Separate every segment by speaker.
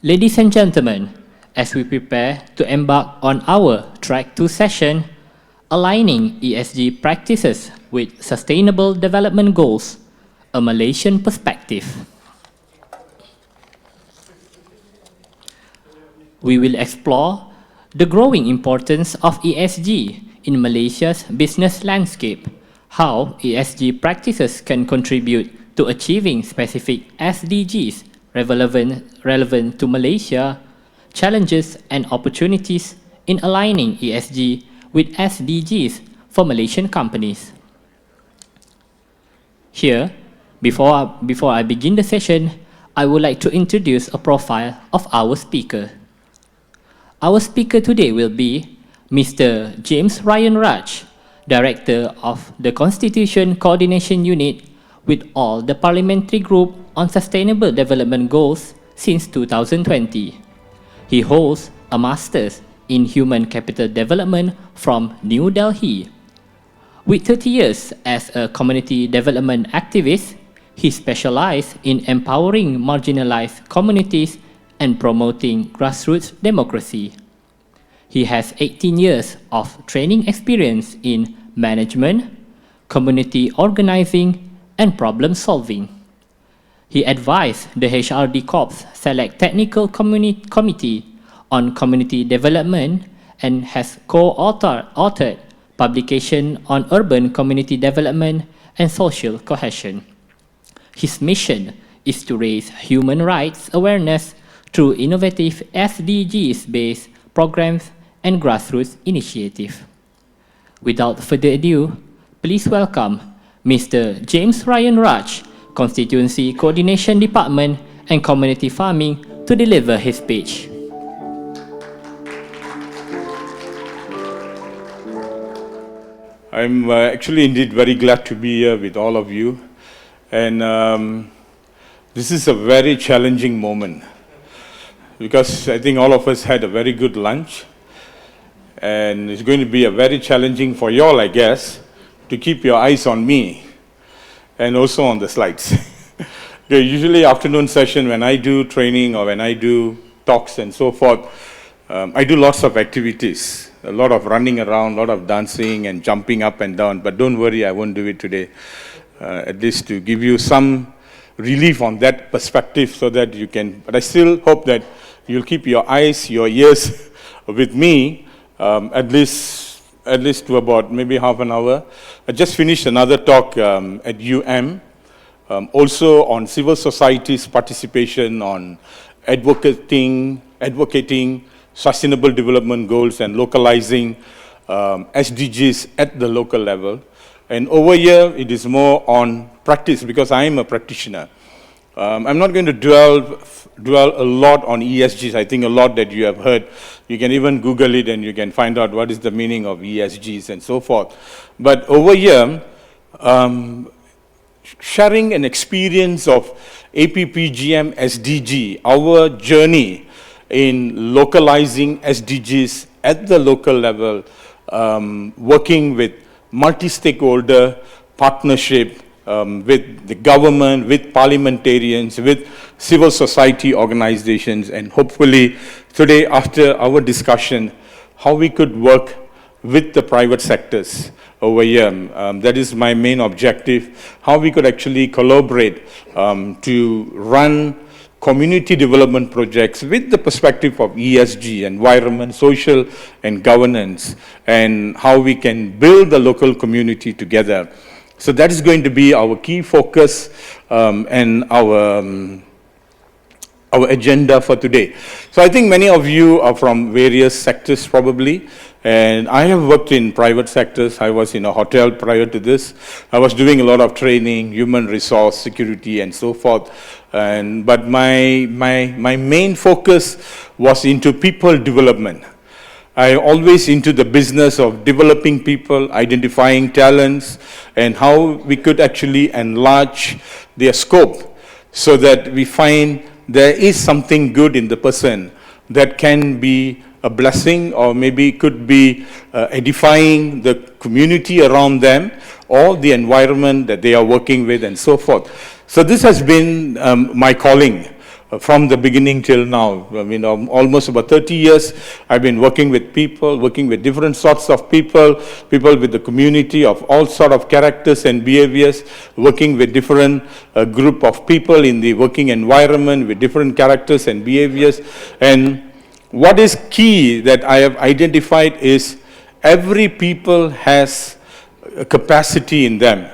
Speaker 1: Ladies and gentlemen, as we prepare to embark on our Track 2 session, Aligning ESG Practices with Sustainable Development Goals, a Malaysian Perspective. We will explore the growing importance of ESG in Malaysia's business landscape, how ESG practices can contribute to achieving specific SDGs relevant to Malaysia, challenges and opportunities in aligning ESG with SDGs for Malaysian companies. Here, before I begin the session, I would like to introduce a profile of our speaker. Our speaker today will be Mr. James Ryan Raj, Director of the Constitution Coordination Unit with all the Parliamentary Group on Sustainable Development Goals since 2020. He holds a Master's in Human Capital Development from New Delhi. With 30 years as a community development activist, he specialized in empowering marginalized communities and promoting grassroots democracy. He has 18 years of training experience in management, community organizing, and problem solving. He advised the HRD Corps Select Technical Committee on Community Development and has co-authored publication on urban community development and social cohesion. His mission is to raise human rights awareness through innovative SDGs-based programs and grassroots initiatives. Without further ado, please welcome Mr. James Ryan Raj, Constituency Coordination Department and Community Farming, to deliver his speech.
Speaker 2: I'm actually indeed very glad to be here with all of you. And this is a very challenging moment because I think all of us had a very good lunch. And it's going to be a very challenging for you all, I guess, to keep your eyes on me and also on the slides. Okay, usually afternoon session when I do training or when I do talks and so forth, I do lots of activities, a lot of running around, a lot of dancing and jumping up and down, but don't worry, I won't do it today, at least to give you some relief on that perspective so that you can, but I still hope that you'll keep your eyes, your ears with me, at least to about maybe half an hour. I just finished another talk at also on civil society's participation on advocating sustainable development goals and localizing SDGs at the local level. And over here, it is more on practice because I am a practitioner. I'm not going to dwell a lot on ESGs. I think a lot that you have heard. You can even Google it and you can find out what is the meaning of ESGs and so forth. But over here, sharing an experience of APPGM SDG, our journey in localizing SDGs at the local level, working with multi-stakeholder partnership, with the government, with parliamentarians, with civil society organizations, and hopefully today after our discussion, how we could work with the private sectors over here. That is my main objective, how we could actually collaborate to run community development projects with the perspective of ESG, environment, social, and governance, and how we can build the local community together. So that is going to be our key focus and our agenda for today. So I think many of you are from various sectors probably, and I have worked in private sectors. I was in a hotel prior to this. I was doing a lot of training, human resource, security, and so forth. But my main focus was into people development. I always into the business of developing people, identifying talents, and how we could actually enlarge their scope so that we find there is something good in the person that can be a blessing or maybe could be edifying the community around them or the environment that they are working with and so forth. So this has been my calling from the beginning till now. I mean, almost about 30 years, I've been working with people, working with different sorts of people, people with the community of all sort of characters and behaviors, working with different group of people in the working environment with different characters and behaviors. And what is key that I have identified is every people has a capacity in them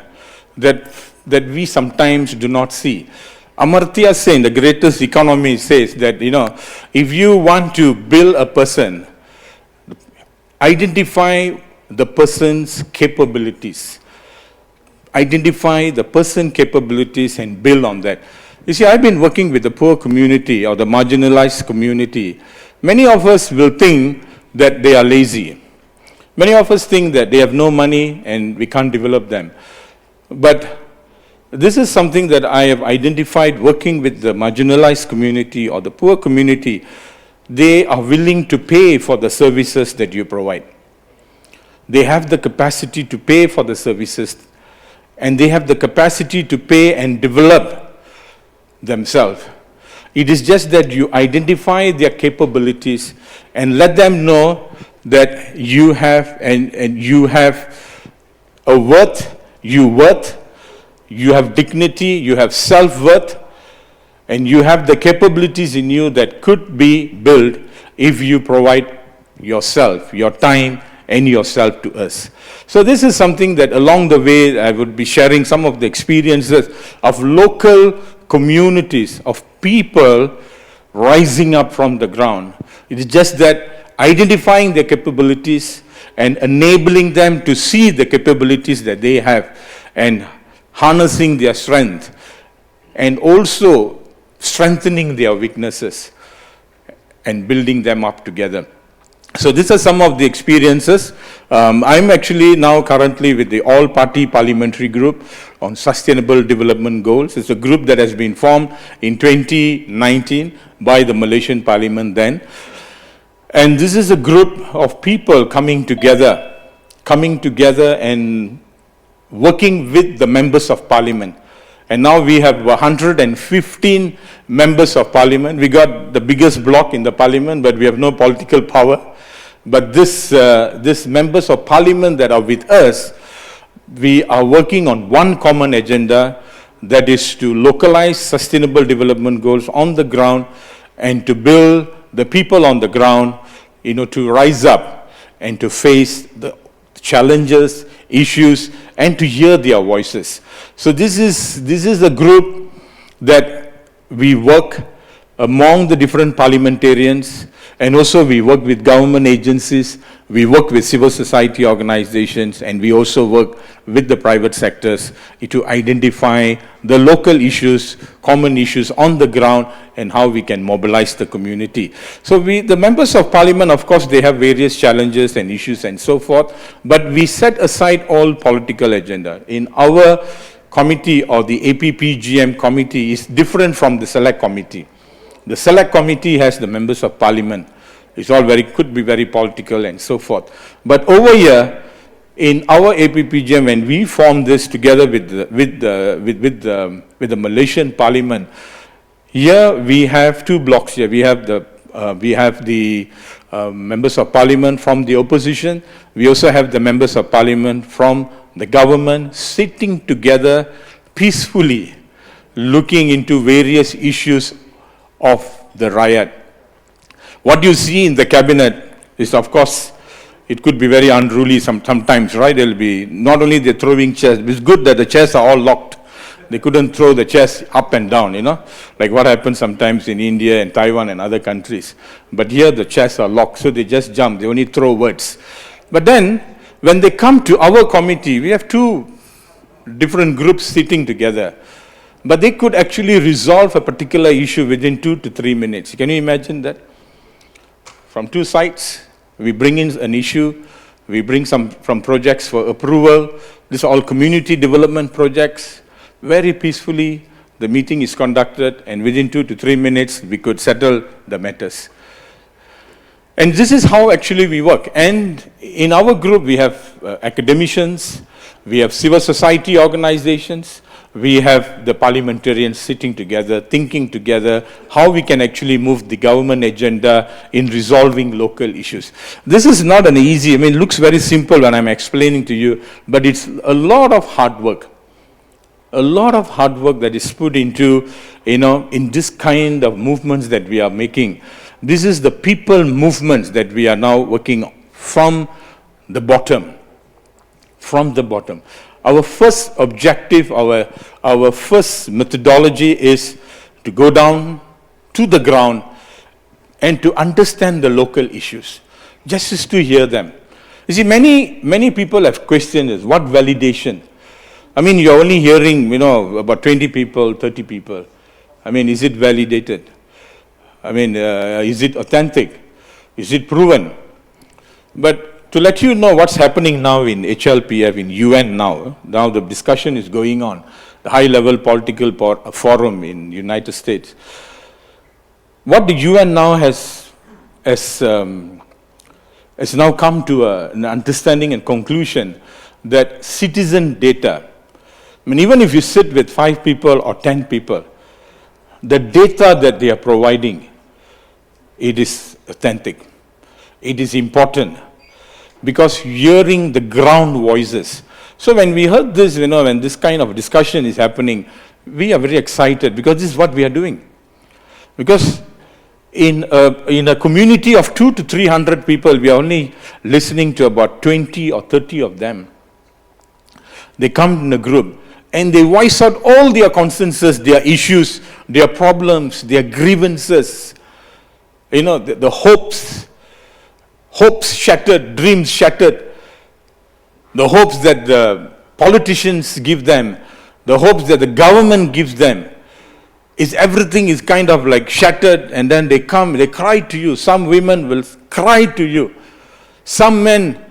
Speaker 2: that we sometimes do not see. Amartya Sen, the greatest economist, says that, if you want to build a person, identify the person's capabilities. Identify the person's capabilities and build on that. You see, I've been working with the poor community or the marginalized community. Many of us will think that they are lazy. Many of us think that they have no money and we can't develop them. But this is something that I have identified working with the marginalized community or the poor community. They are willing to pay for the services that you provide. They have the capacity to pay for the services, and they have the capacity to pay and develop themselves. It is just that you identify their capabilities and let them know that you have and you have a worth, you have dignity, you have self-worth, and you have the capabilities in you that could be built if you provide yourself, your time, and yourself to us. So this is something that along the way I would be sharing some of the experiences of local communities, of people rising up from the ground. It is just that identifying their capabilities and enabling them to see the capabilities that they have and harnessing their strength and also strengthening their weaknesses and building them up together. So these are some of the experiences. I'm actually now currently with the All-Party Parliamentary Group on Sustainable Development Goals. It's a group that has been formed in 2019 by the Malaysian Parliament then. And this is a group of people coming together and working with the members of Parliament. And now we have 115 members of Parliament. We got the biggest bloc in the Parliament, but we have no political power. But this members of Parliament that are with us, we are working on one common agenda, that is to localize sustainable development goals on the ground and to build the people on the ground, to rise up and to face the challenges, issues, and to hear their voices. So this is a group that we work among the different parliamentarians, and also we work with government agencies, we work with civil society organizations, and we also work with the private sectors to identify the local issues, common issues on the ground, and how we can mobilize the community. So the members of Parliament, of course, they have various challenges and issues and so forth, but we set aside all political agenda. In our committee, or the APPGM committee, is different from the select committee. The select committee has the members of Parliament. It's all could be very political and so forth. But over here, in our APPGM, when we formed this together with the Malaysian Parliament, here we have two blocks. Here we have the members of Parliament from the opposition. We also have the members of Parliament from the government sitting together peacefully, looking into various issues of the riot. What you see in the cabinet is, of course, it could be very unruly sometimes, right? It'll be not only they're throwing chairs. It's good that the chairs are all locked. They couldn't throw the chairs up and down, like what happens sometimes in India and Taiwan and other countries. But here the chairs are locked, so they just jump. They only throw words. But then, when they come to our committee, we have two different groups sitting together. But they could actually resolve a particular issue within 2 to 3 minutes. Can you imagine that? From two sides, we bring in an issue, we bring some from projects for approval. These are all community development projects. Very peacefully, the meeting is conducted, and within 2 to 3 minutes, we could settle the matters. And this is how actually we work. And in our group, we have academicians, we have civil society organizations, we have the parliamentarians sitting together, thinking together how we can actually move the government agenda in resolving local issues. This is not an easy, it looks very simple when I'm explaining to you, but it's a lot of hard work. A lot of hard work that is put into, in this kind of movements that we are making. This is the people movements that we are now working from the bottom. From the bottom. Our first objective, our first methodology is to go down to the ground and to understand the local issues, just to hear them. You see, many people have questioned this, what validation? You're only hearing, about 20 people, 30 people. Is it validated? Is it authentic? Is it proven? But to let you know what's happening now in HLPF, in UN now the discussion is going on, the high-level political forum in United States. What the UN now has now come to an understanding and conclusion that citizen data, even if you sit with 5 people or 10 people, the data that they are providing, it is authentic, it is important. Because hearing the ground voices. So when we heard this, when this kind of discussion is happening, we are very excited because this is what we are doing. Because in a community of 200 to 300 people, we are only listening to about 20 or 30 of them. They come in a group and they voice out all their concerns, their issues, their problems, their grievances, the hopes shattered, dreams shattered, the hopes that the politicians give them, the hopes that the government gives them, everything is kind of like shattered, and then they cry to you. Some women will cry to you. Some men,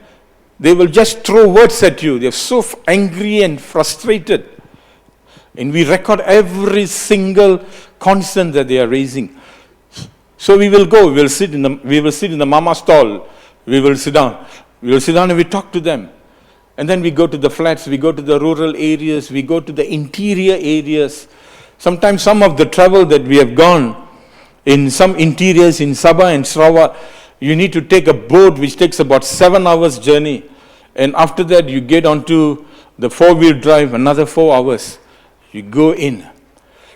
Speaker 2: they will just throw words at you. They're so angry and frustrated. And we record every single concern that they are raising. So we will go, we will sit in the mama stall, we will sit down and we talk to them. And then we go to the flats, we go to the rural areas, we go to the interior areas. Sometimes some of the travel that we have gone, in some interiors in Sabah and Sarawak, you need to take a boat which takes about 7 hours journey. And after that you get onto the 4-wheel drive, another 4 hours. You go in.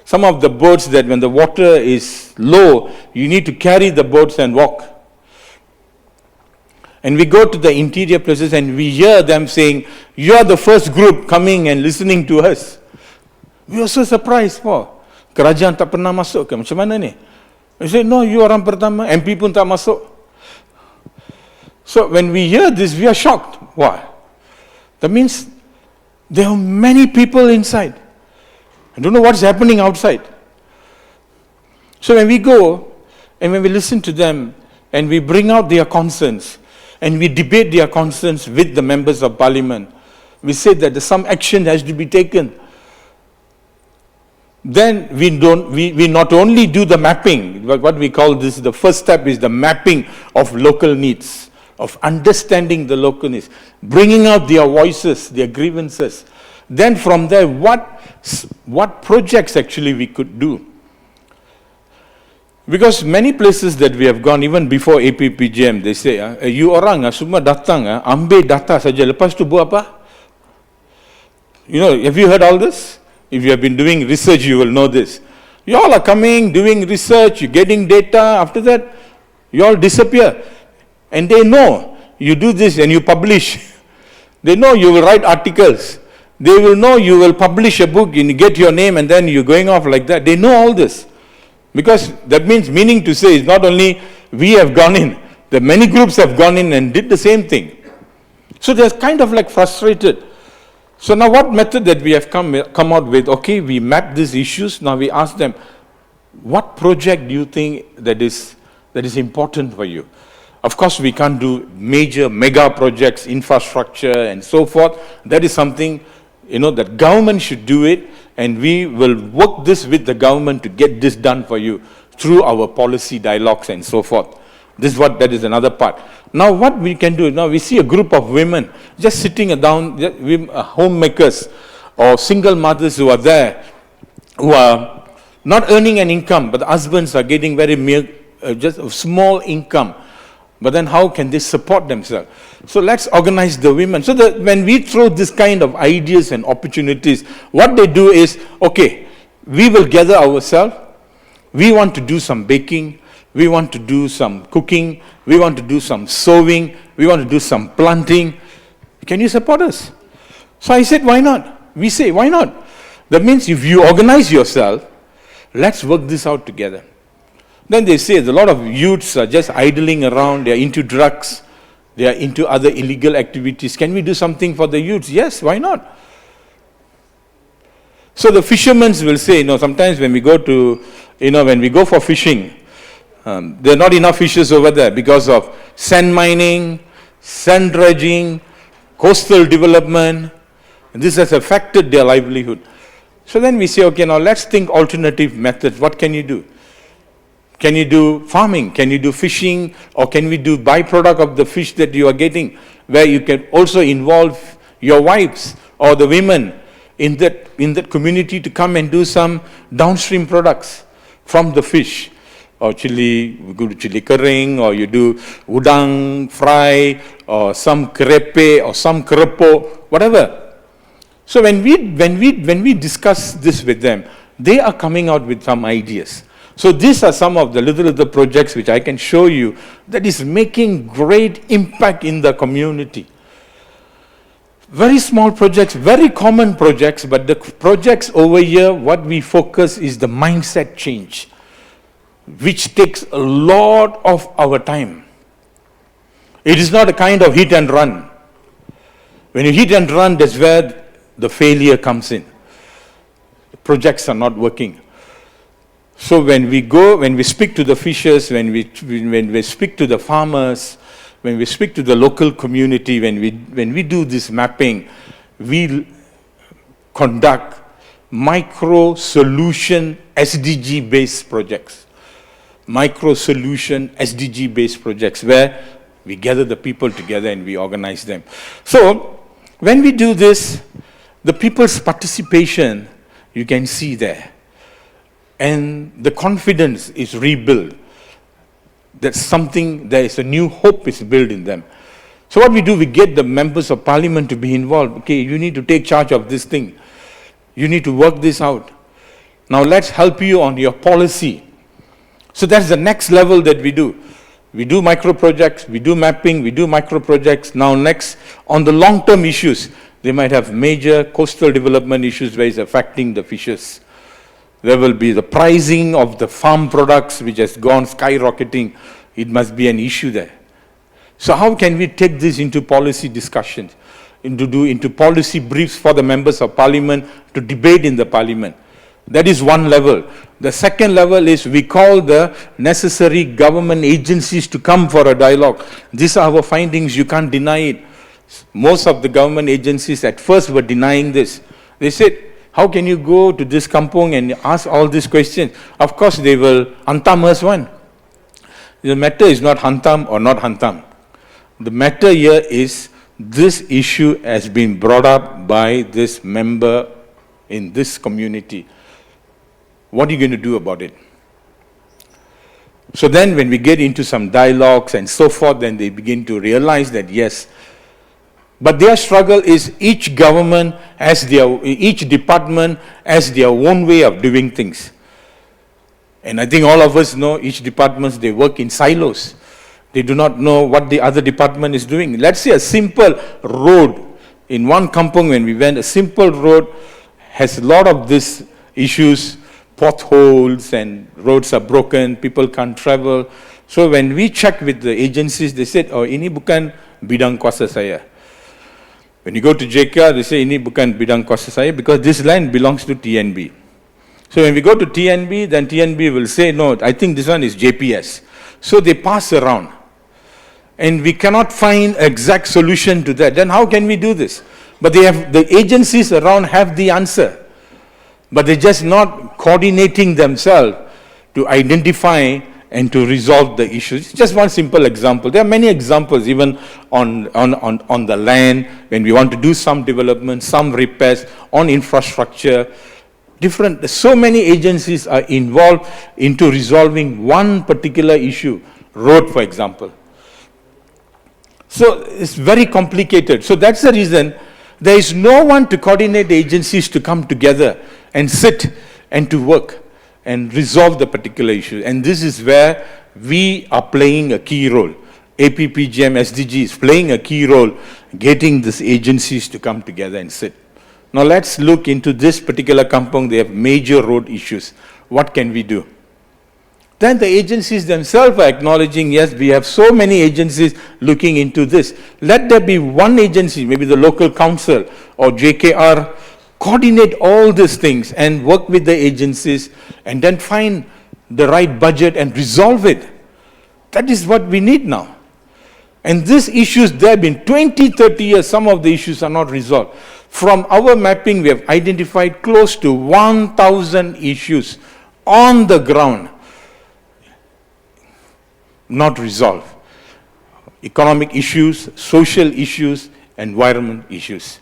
Speaker 2: Some of the boats that when the water is low, you need to carry the boats and walk. And we go to the interior places and we hear them saying, you are the first group coming and listening to us. We are so surprised. Kerajaan tak pernah masuk ke? Macam mana ni? We say, no, you orang pertama, MP pun tak masuk. So when we hear this, we are shocked. Why? That means there are many people inside. I don't know what's happening outside. So when we go and when we listen to them and we bring out their concerns and we debate their concerns with the members of parliament, we say that some action has to be taken. Then we not only do the mapping, but what we call this, the first step is the mapping of local needs, of understanding the local needs, bringing out their voices, their grievances. Then from there, what projects actually we could do. Because many places that we have gone, even before APPGM, they say, you orang semua datang, ambil data saja, lepas tu buat apa? Have you heard all this? If you have been doing research, you will know this. You all are coming, doing research, you're getting data, after that, you all disappear. And they know you do this and you publish. They know you will write articles. They will know you will publish a book and you get your name and then you're going off like that. They know all this. Because that meaning to say is not only we have gone in, the many groups have gone in and did the same thing. So they're kind of like frustrated. So now what method that we have come out with, okay, we map these issues, now we ask them, what project do you think that is important for you? Of course, we can't do mega projects, infrastructure and so forth. That is something, that government should do it, and we will work this with the government to get this done for you through our policy dialogues and so forth. That is another part. Now what we can do, now we see a group of women just sitting down, homemakers, or single mothers who are there, who are not earning an income, but the husbands are getting very just a small income. But then how can they support themselves? So let's organize the women. So that when we throw this kind of ideas and opportunities, what they do is, okay, we will gather ourselves. We want to do some baking. We want to do some cooking. We want to do some sewing. We want to do some planting. Can you support us? So I said, why not? We say, why not? That means if you organize yourself, let's work this out together. Then they say a lot of youths are just idling around, they are into drugs, they are into other illegal activities. Can we do something for the youths? Yes, why not? So the fishermen will say, sometimes when we go to, when we go for fishing, there are not enough fishes over there because of sand mining, sand dredging, coastal development. And this has affected their livelihood. So then we say, okay, now let's think alternative methods. What can you do? Can you do farming? Can you do fishing? Or can we do byproduct of the fish that you are getting, where you can also involve your wives or the women in that community to come and do some downstream products from the fish? Or chili, we go to chili kering, or you do udang fry, or some crepe, or some kerepo, whatever. So when we discuss this with them, they are coming out with some ideas. So these are some of the little projects which I can show you that is making great impact in the community. Very small projects, very common projects, but the projects over here, what we focus is the mindset change, which takes a lot of our time. It is not a kind of hit and run. When you hit and run, that's where the failure comes in. Projects are not working. So when we speak to the fishers, when we speak to the farmers, when we speak to the local community, when we do this mapping, we conduct micro-solution SDG-based projects. Micro-solution SDG-based projects where we gather the people together and we organize them. So when we do this, the people's participation, you can see there. And the confidence is rebuilt. There is a new hope is built in them. So what we do, we get the members of parliament to be involved. Okay, you need to take charge of this thing. You need to work this out. Now let's help you on your policy. So that's the next level that we do. We do micro projects, we do mapping, we do micro projects. Now next, on the long-term issues, they might have major coastal development issues where it's affecting the fishes. There will be the pricing of the farm products which has gone skyrocketing. It must be an issue there. So how can we take this into policy discussions, into policy briefs for the members of parliament to debate in the parliament? That is one level. The second level is we call the necessary government agencies to come for a dialogue. These are our findings, you can't deny it. Most of the government agencies at first were denying this. They said, how can you go to this kampung and ask all these questions? Of course, they will hantam us one. The matter is not hantam or not hantam. The matter here is this issue has been brought up by this member in this community. What are you going to do about it? So then when we get into some dialogues and so forth, then they begin to realize that yes, but their struggle is each department has their own way of doing things. And I think all of us know each department, they work in silos. They do not know what the other department is doing. Let's say a simple road. In one kampung when we went, a simple road has a lot of these issues, potholes and roads are broken, people can't travel. So when we checked with the agencies, they said, oh, ini bukan bidang kuasa saya. When you go to JK, they say, ini bukan bidang kuasa saya because this land belongs to TNB. So when we go to TNB, then TNB will say, no, I think this one is JPS. So they pass around. And we cannot find exact solution to that. Then how can we do this? But the agencies around have the answer. But they're just not coordinating themselves to identify and to resolve the issues. Just one simple example. There are many examples, even on the land, when we want to do some development, some repairs on infrastructure. So many agencies are involved into resolving one particular issue, road, for example. So it's very complicated. So that's the reason there is no one to coordinate the agencies to come together and sit and to work and resolve the particular issue. And this is where we are playing a key role. APPGM SDG is playing a key role, getting these agencies to come together and sit. Now let's look into this particular kampung. They have major road issues. What can we do? Then the agencies themselves are acknowledging, yes, we have so many agencies looking into this. Let there be one agency, maybe the local council or JKR, coordinate all these things and work with the agencies and then find the right budget and resolve it. That is what we need now. And these issues, there have been 20, 30 years, some of the issues are not resolved. From our mapping, we have identified close to 1,000 issues on the ground, not resolved. Economic issues, social issues, environment issues.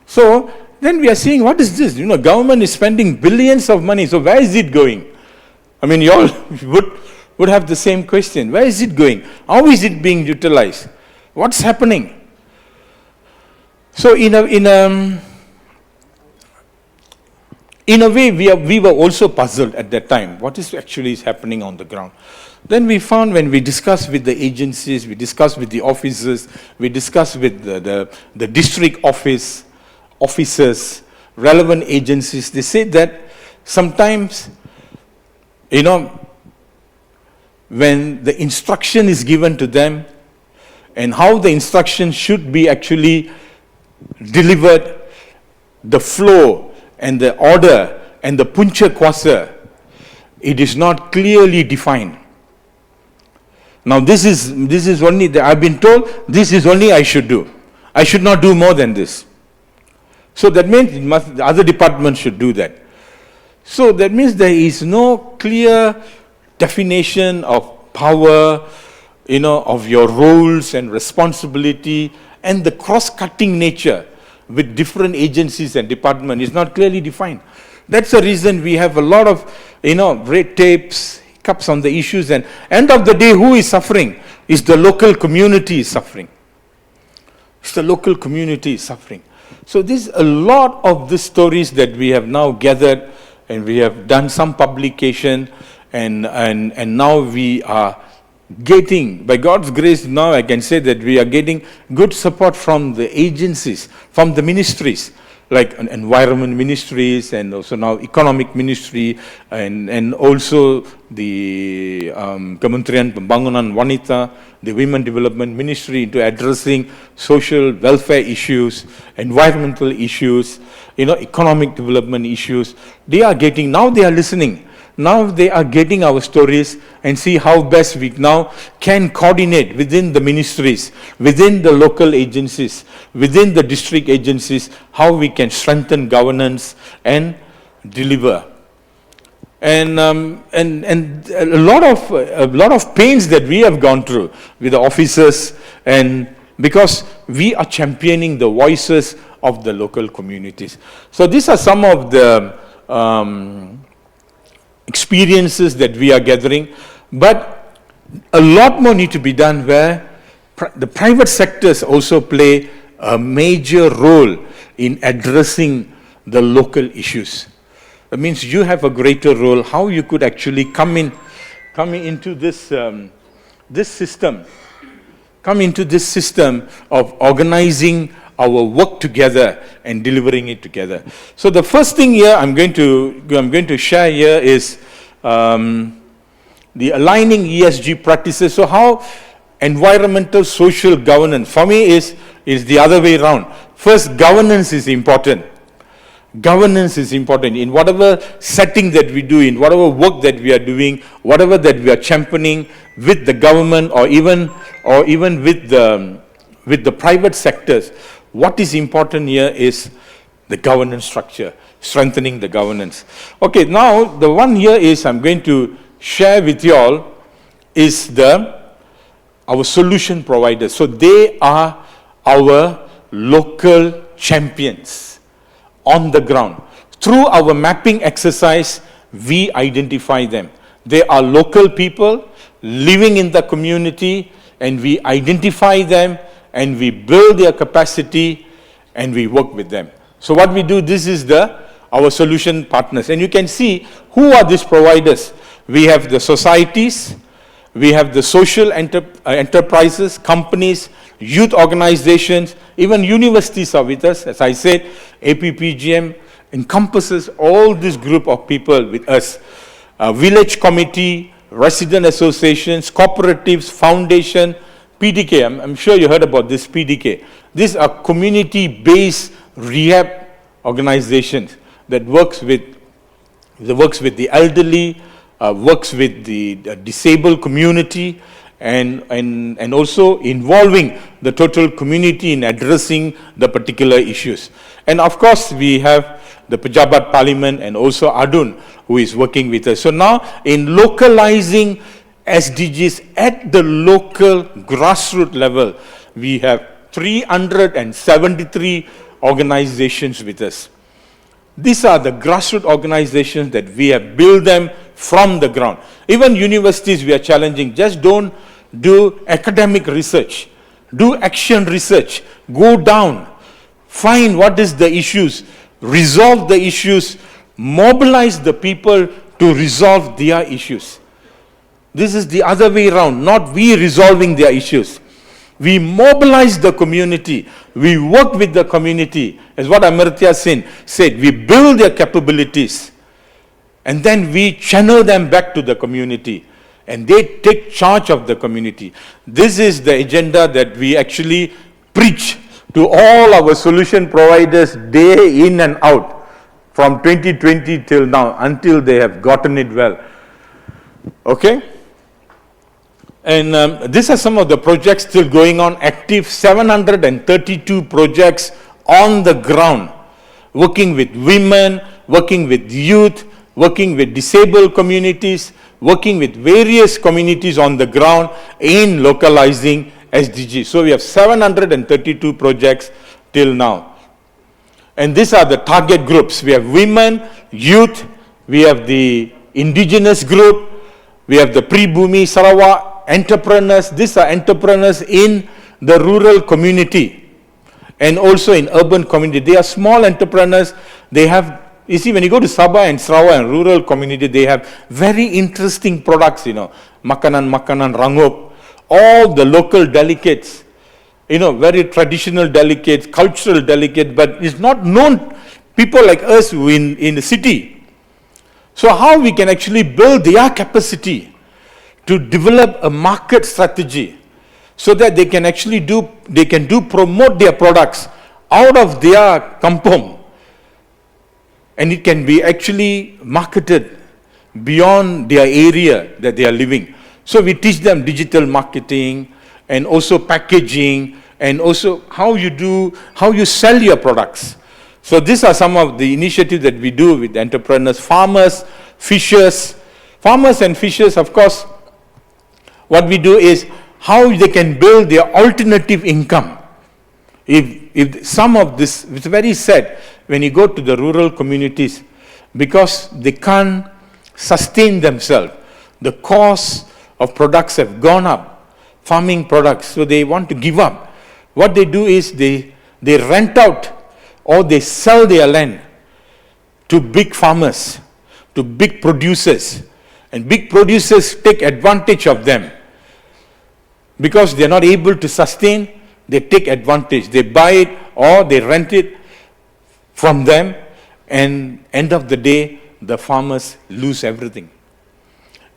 Speaker 2: So then we are seeing, what is this? Government is spending billions of money, so where is it going? I mean, you all would have the same question. Where is it going? How is it being utilized? What's happening? So in a way, we were also puzzled at that time. What is actually happening on the ground? Then we found, when we discussed with the agencies, we discussed with the officers, we discussed with the district officers, relevant agencies, they said that sometimes, when the instruction is given to them and how the instruction should be actually delivered, the flow and the order and the punca kuasa, it is not clearly defined. Now this is only, I've been told, this is only I should do. I should not do more than this. So that means the other departments should do that. So that means there is no clear definition of power, of your roles and responsibility, and the cross-cutting nature with different agencies and departments is not clearly defined. That's the reason we have a lot of, red tapes, hiccups on the issues, and end of the day, who is suffering? Is the local community is suffering. It's the local community is suffering. So there's a lot of the stories that we have now gathered, and we have done some publication, and now we are getting, by God's grace, now I can say that we are getting good support from the agencies, from the ministries, like environment ministries, and also now economic ministry, and also the Kementerian Pembangunan Wanita, the Women Development Ministry, into addressing social welfare issues, environmental issues, economic development issues. They are getting, now they are listening. Now they are getting our stories and see how best we now can coordinate within the ministries, within the local agencies, within the district agencies, how we can strengthen governance and deliver. And a lot of pains that we have gone through with the officers, and because we are championing the voices of the local communities. So these are some of the experiences that we are gathering, but a lot more need to be done, where the private sectors also play a major role in addressing the local issues. That means you have a greater role, how you could actually come into this system of organizing our work together and delivering it together. So the first thing here I'm going to share here is the aligning ESG practices. So how environmental social governance, for me, is the other way around. First, governance is important. Governance is important in whatever setting that we do, in whatever work that we are doing, whatever that we are championing with the government, or even with the private sectors. What is important here is the governance structure, strengthening the governance. Okay, now the one here is I'm going to share with you all is our solution providers. So they are our local champions on the ground. Through our mapping exercise, we identify them. They are local people living in the community, and we identify them, and we build their capacity, and we work with them. So what we do, this is our solution partners. And you can see who are these providers. We have the societies, we have the social enterprises, companies, youth organizations, even universities are with us. As I said, APPGM encompasses all this group of people with us. Village committee, resident associations, cooperatives, foundation, PDK. I'm sure you heard about this PDK. These are community-based rehab organizations that works with the elderly, works with the disabled community, and also involving the total community in addressing the particular issues. And of course, we have the Pejabat Parliament and also Adun, who is working with us. So now, in localizing SDGs at the local grassroots level, we have 373 organizations with us. These are the grassroots organizations that we have built them from the ground. Even universities we are challenging, just don't do academic research. Do action research. Go down. Find what is the issues. Resolve the issues. Mobilize the people to resolve their issues. This is the other way around, not we resolving their issues. We mobilize the community. We work with the community. As what Amartya Sen said, we build their capabilities. And then we channel them back to the community. And they take charge of the community. This is the agenda that we actually preach to all our solution providers day in and out. From 2020 till now, until they have gotten it well. Okay? And these are some of the projects still going on, active 732 projects on the ground, working with women, working with youth, working with disabled communities, working with various communities on the ground in localizing SDGs. So we have 732 projects till now. And these are the target groups. We have women, youth, we have the indigenous group, we have the Pribumi Sarawak, entrepreneurs. These are entrepreneurs in the rural community and also in urban community. They are small entrepreneurs. They have, you see, when you go to Sabah and Sarawak and rural community, they have very interesting products, makanan rangup, all the local delicates, very traditional delicates, cultural delicates, but it's not known people like us who in the city. So how we can actually build their capacity to develop a market strategy so that they can actually promote their products out of their kampong, and it can be actually marketed beyond their area that they are living. So we teach them digital marketing and also packaging and also how you sell your products. So these are some of the initiatives that we do with entrepreneurs, farmers, fishers. Farmers and fishers, of course, what we do is how they can build their alternative income. If some of this, it's very sad when you go to the rural communities because they can't sustain themselves. The cost of products have gone up, farming products, so they want to give up. What they do is they rent out or they sell their land to big farmers, to big producers, and big producers take advantage of them. Because they're not able to sustain, they take advantage. They buy it or they rent it from them, and end of the day, the farmers lose everything.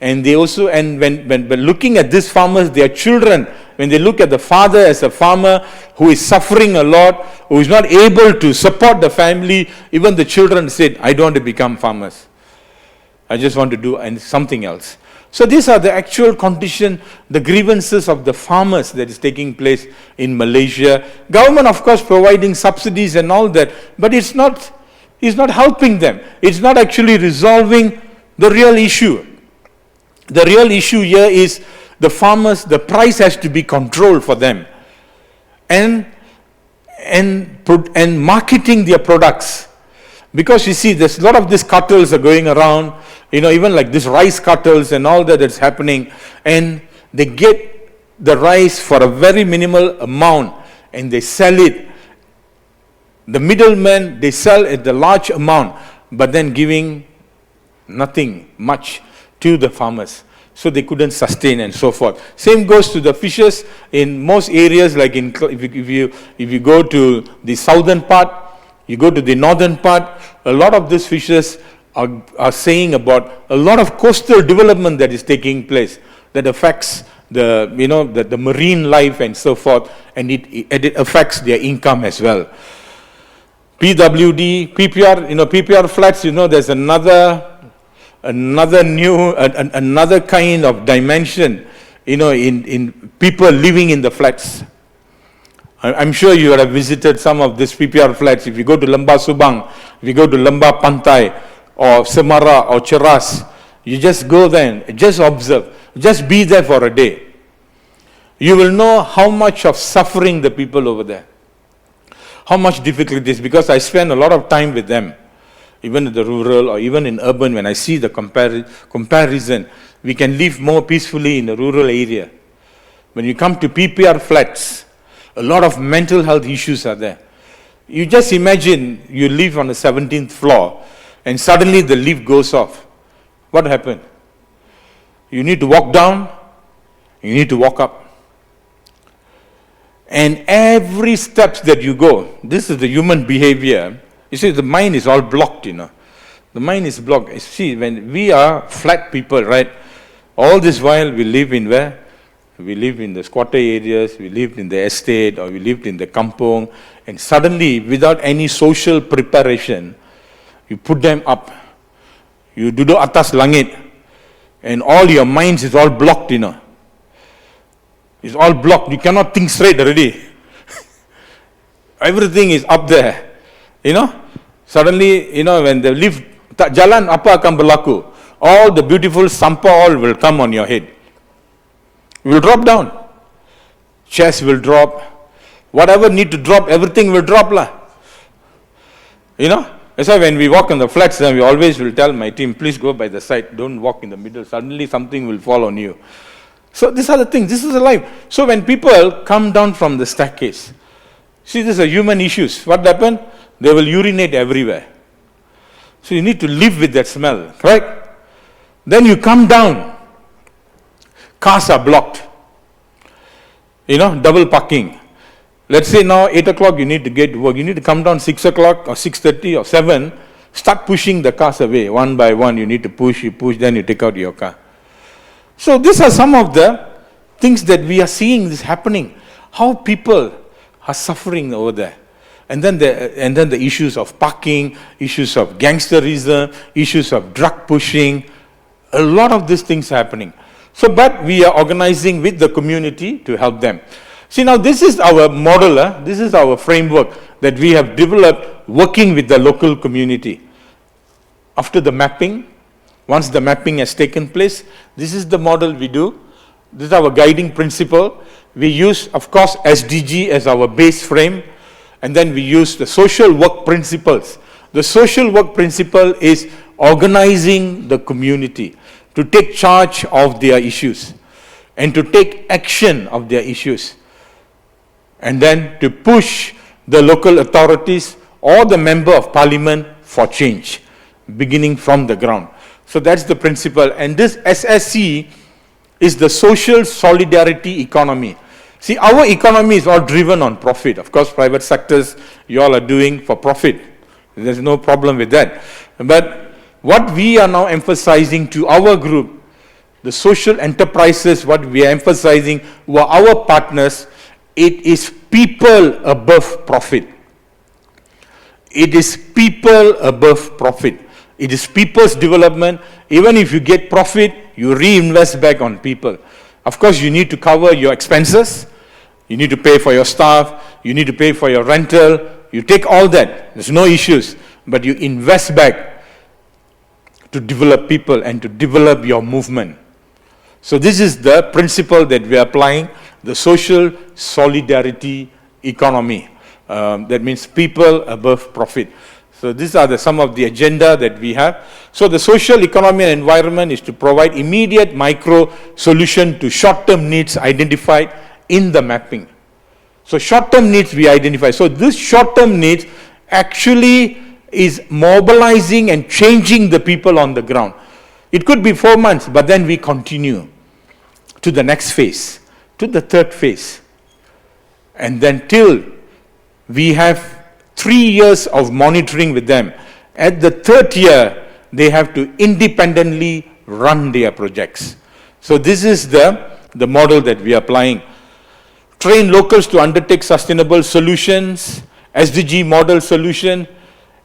Speaker 2: And they also, and when looking at these farmers, their children, when they look at the father as a farmer who is suffering a lot, who is not able to support the family, even the children said, I don't want to become farmers. I just want to do something else. So these are the actual condition, the grievances of the farmers that is taking place in Malaysia. Government, of course, providing subsidies and all that, but it's not helping them. It's not actually resolving the real issue. The real issue here is the farmers, the price has to be controlled for them. And marketing their products. Because you see, there's a lot of these cartels are going around, even like this rice cartels and all that's happening, and they get the rice for a very minimal amount and they sell it. The middlemen, they sell at the large amount, but then giving nothing much to the farmers. So they couldn't sustain and so forth. Same goes to the fishes in most areas, like if you go to the southern part, you go to the northern part, a lot of these fishes are saying about a lot of coastal development that is taking place that affects the marine life and so forth, and it affects their income as well. PWD, PPR flats, there's another kind of dimension, in people living in the flats. I'm sure you have visited some of these PPR flats. If you go to Lembah Subang, if you go to Lembah Pantai, or Semara, or Cheras, you just go there and just observe. Just be there for a day. You will know how much of suffering the people over there, how much difficulties, because I spend a lot of time with them, even in the rural or even in urban. When I see the comparison, we can live more peacefully in the rural area. When you come to PPR flats, a lot of mental health issues are there. You just imagine you live on the 17th floor and suddenly the lift goes off. What happened? You need to walk down, you need to walk up. And every step that you go, this is the human behavior. You see, the mind is all blocked, The mind is blocked. See, when we are flat people, right? All this while we live in where? We live in the squatter areas, we lived in the estate, or we lived in the kampong, and suddenly, without any social preparation, you put them up. You duduk atas langit, and all your minds is all blocked, It's all blocked. You cannot think straight already. Everything is up there, Suddenly, when the lift tak jalan, apa akan berlaku? All the beautiful sampah all will come on your head. You will drop down. Chairs will drop. Whatever need to drop, everything will drop lah. That's why when we walk on the flats, then we always will tell my team, please go by the side, don't walk in the middle. Suddenly something will fall on you. So these are the things. This is the life. So when people come down from the staircase, see, these are human issues. What happened? They will urinate everywhere. So you need to live with that smell, correct? Then you come down. Cars are blocked. Double parking. Let's say now 8 o'clock you need to get to work. You need to come down 6 o'clock or 6:30 or 7. Start pushing the cars away. One by one you need to push, then you take out your car. So these are some of the things that we are seeing this happening. How people are suffering over there. And then the issues of parking, issues of gangsterism, issues of drug pushing. A lot of these things happening. So, but we are organizing with the community to help them. See, now this is our model, this is our framework that we have developed working with the local community. After the mapping, once the mapping has taken place, this is the model we do. This is our guiding principle. We use, of course, SDG as our base frame, and then we use the social work principles. The social work principle is organizing the community to take charge of their issues and to take action of their issues, and then to push the local authorities or the member of parliament for change, beginning from the ground. So that's the principle. And this SSC is the social solidarity economy. See, our economy is all driven on profit. Of course, private sectors, you all are doing for profit. There's no problem with that. But what we are now emphasizing to our group, the social enterprises, what we are emphasizing were our partners, it is people above profit. It is people above profit. It is people's development. Even if you get profit, you reinvest back on people. Of course, you need to cover your expenses. You need to pay for your staff. You need to pay for your rental. You take all that. There's no issues. But you invest back to develop people and to develop your movement. So this is the principle that we are applying, the social solidarity economy. That means people above profit. So these are some of the agenda that we have. So the social economy and environment is to provide immediate micro solution to short-term needs identified in the mapping. So short-term needs we identify. So this short-term needs actually is mobilizing and changing the people on the ground. It could be 4 months, but then we continue to the next phase, to the third phase. And then till we have 3 years of monitoring with them. At the third year, they have to independently run their projects. So this is the model that we are applying. Train locals to undertake sustainable solutions, SDG model solution,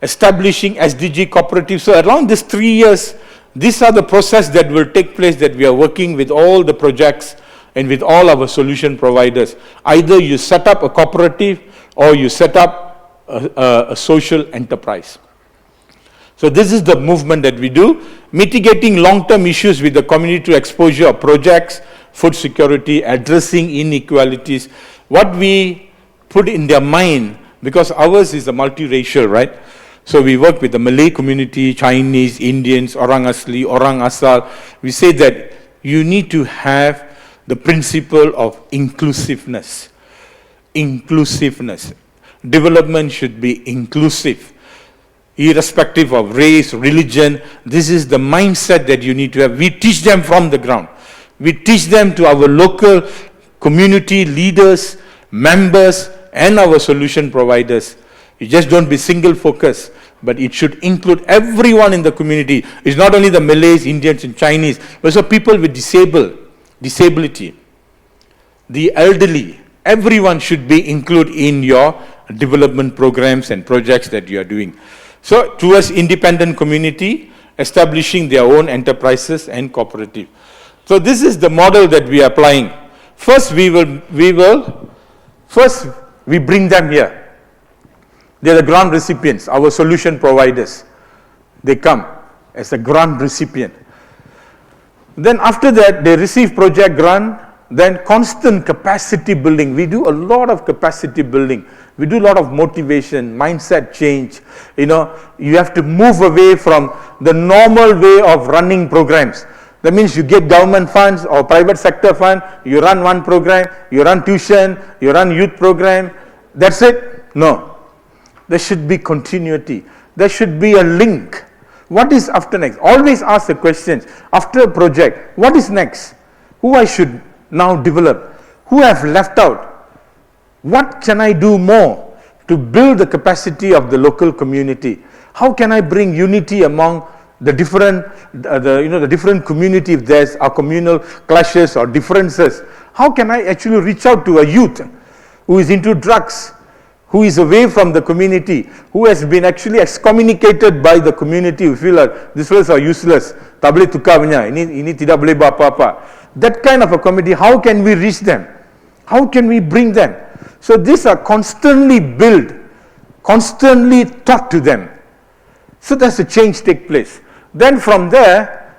Speaker 2: establishing SDG cooperatives. So around these 3 years, these are the process that will take place, that we are working with all the projects and with all our solution providers. Either you set up a cooperative or you set up a social enterprise. So this is the movement that we do. Mitigating long-term issues with the community to exposure of projects, food security, addressing inequalities. What we put in their mind, because ours is a multiracial, right? So we work with the Malay community, Chinese, Indians, Orang Asli, Orang Asal. We say that you need to have the principle of inclusiveness. Inclusiveness. Development should be inclusive, irrespective of race, religion. This is the mindset that you need to have. We teach them from the ground. We teach them to our local community leaders, members, and our solution providers. You just don't be single focused, but it should include everyone in the community. It's not only the Malays, Indians, and Chinese, but also people with disability, the elderly. Everyone should be included in your development programs and projects that you are doing. So towards independent community, establishing their own enterprises and cooperative. So this is the model that we are applying. First we bring them here. They are the grant recipients, our solution providers. They come as a grant recipient. Then after that, they receive project grant, then constant capacity building. We do a lot of capacity building. We do a lot of motivation, mindset change. You know, you have to move away from the normal way of running programs. That means you get government funds or private sector fund, you run one program, you run tuition, you run youth program. That's it? No. There should be continuity. There should be a link. What is after next? Always ask the questions. After a project, what is next? Who I should now develop? Who I have left out? What can I do more to build the capacity of the local community? How can I bring unity among the different, the different community if there's a communal clashes or differences? How can I actually reach out to a youth who is into drugs, who is away from the community, who has been actually excommunicated by the community, who feel like these fellows are useless, tak boleh tukar punya, ini tidak boleh buat apa-apa. That kind of a community, how can we reach them? How can we bring them? So these are constantly built, constantly taught to them. So that's a change take place. Then from there,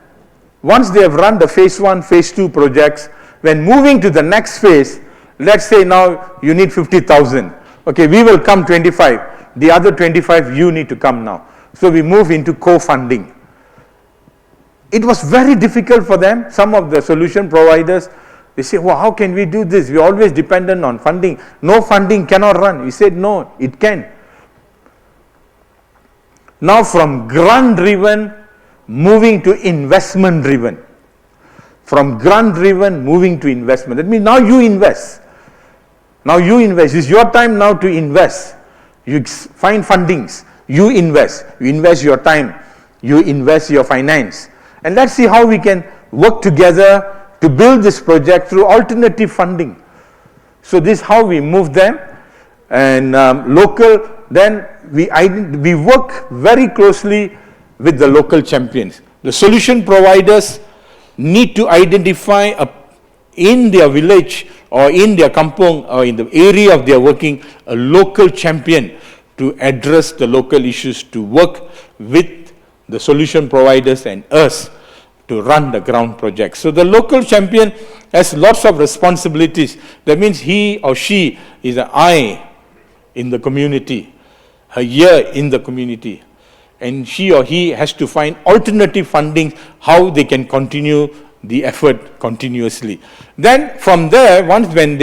Speaker 2: once they have run the phase 1, phase 2 projects, when moving to the next phase, let's say now you need 50,000. Okay, we will come 25. The other 25 you need to come now. So we move into co-funding. It was very difficult for them. Some of the solution providers, they say, well, how can we do this? We're always dependent on funding. No funding cannot run. We said, no, it can. Now from grant-driven, moving to investment-driven. From grant-driven, moving to investment. That means now you invest. Now you invest. It's your time now to invest. You find fundings. You invest. You invest your time. You invest your finance. And let's see how we can work together to build this project through alternative funding. So this is how we move them. And local, then we work very closely with the local champions. The solution providers need to identify in their village or in their kampong or in the area of their working, a local champion to address the local issues, to work with the solution providers and us to run the ground project. So the local champion has lots of responsibilities. That means he or she is an eye in the community, a ear in the community. And she or he has to find alternative funding, how they can continue the effort continuously. Then from there, once when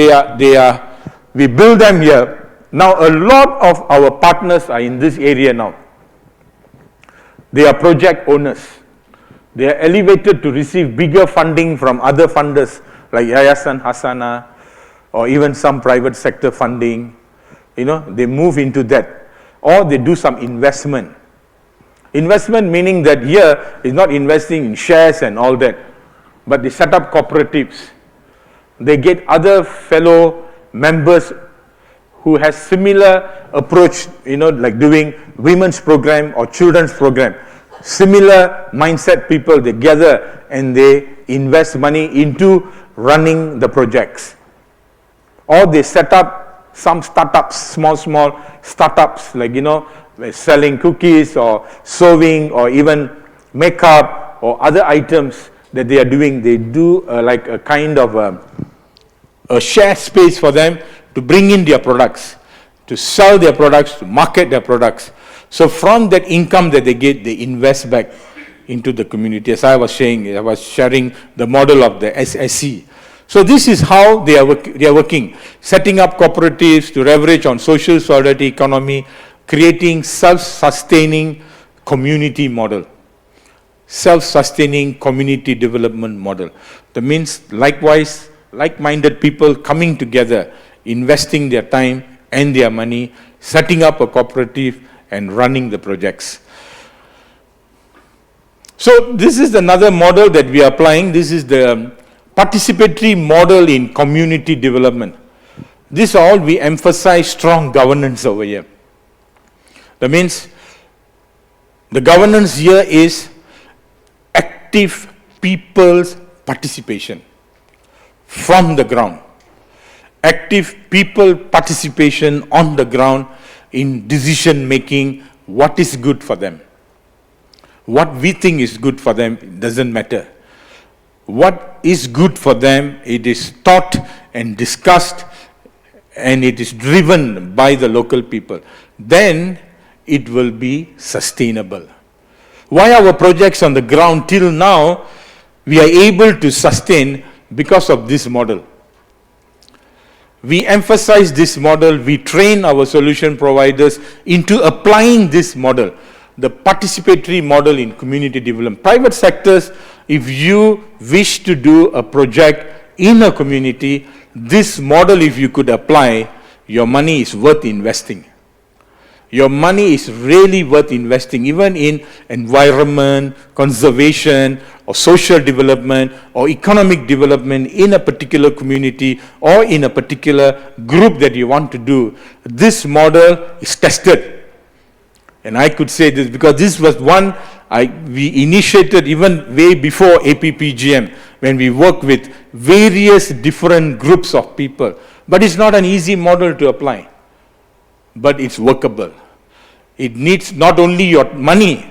Speaker 2: we build them here, now a lot of our partners are in this area now. They are project owners. They are elevated to receive bigger funding from other funders like Yayasan Hasana or even some private sector funding. They move into that. Or they do some investment. Investment meaning that here is not investing in shares and all that, but they set up cooperatives. They get other fellow members who has similar approach, like doing women's program or children's program. Similar mindset people, they gather and they invest money into running the projects. Or they set up some startups, small startups, like, selling cookies or sewing or even makeup or other items that they are doing. They do like a kind of a shared space for them to bring in their products, to sell their products, to market their products. So from that income that they get, they invest back into the community. As I was saying, I was sharing the model of the SSC. So this is how they are working, setting up cooperatives to leverage on social solidarity economy, creating self-sustaining community model, self-sustaining community development model. That means likewise, like-minded people coming together, investing their time and their money, setting up a cooperative and running the projects. So this is another model that we are applying. This is the participatory model in community development. This all we emphasize strong governance over here. That means the governance here is active people's participation from the ground. Active people participation on the ground in decision making, what is good for them. What we think is good for them doesn't matter. What is good for them, it is thought and discussed and it is driven by the local people. Then it will be sustainable. Why our projects on the ground till now, we are able to sustain because of this model. We emphasize this model, we train our solution providers into applying this model, the participatory model in community development. Private sectors, if you wish to do a project in a community, this model, if you could apply, your money is worth investing. Your money is really worth investing, even in environment, conservation, or social development, or economic development in a particular community, or in a particular group that you want to do. This model is tested. And I could say this because this was one we initiated even way before APPGM, when we worked with various different groups of people. But it's not an easy model to apply, but it's workable. It needs not only your money,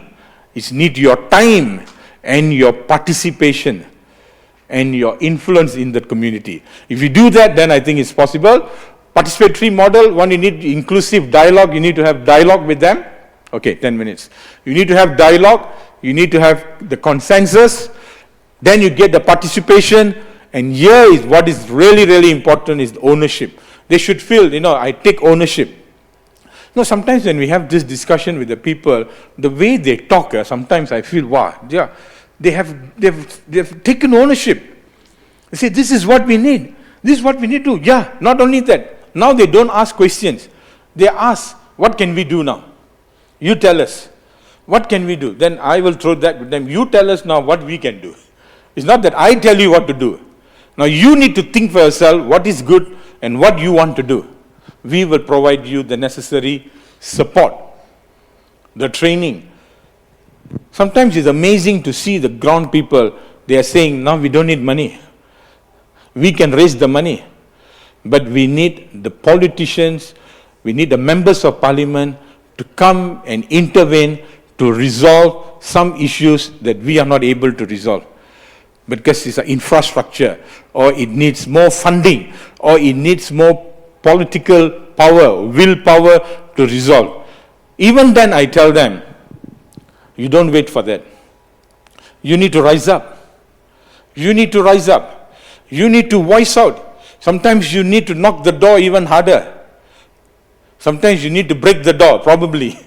Speaker 2: it needs your time and your participation and your influence in the community. If you do that, then I think it's possible. Participatory model, one, you need inclusive dialogue, you need to have dialogue with them. Okay, 10 minutes. You need to have dialogue, you need to have the consensus, then you get the participation, and here is what is really, really important is ownership. They should feel, I take ownership. Sometimes when we have this discussion with the people, the way they talk, sometimes I feel, wow, they've taken ownership. They say, this is what we need. This is what we need to do. Yeah, not only that. Now they don't ask questions. They ask, what can we do now? You tell us. What can we do? Then I will throw that with them. You tell us now what we can do. It's not that I tell you what to do. Now you need to think for yourself what is good and what you want to do. We will provide you the necessary support, the training. Sometimes it's amazing to see the ground people, they are saying, now we don't need money. We can raise the money. But we need the politicians, we need the members of parliament to come and intervene to resolve some issues that we are not able to resolve. because it's an infrastructure, or it needs more funding, or it needs more political power, willpower to resolve. Even then I tell them, you don't wait for that. You need to rise up. You need to rise up. You need to voice out. Sometimes you need to knock the door even harder. Sometimes you need to break the door, probably.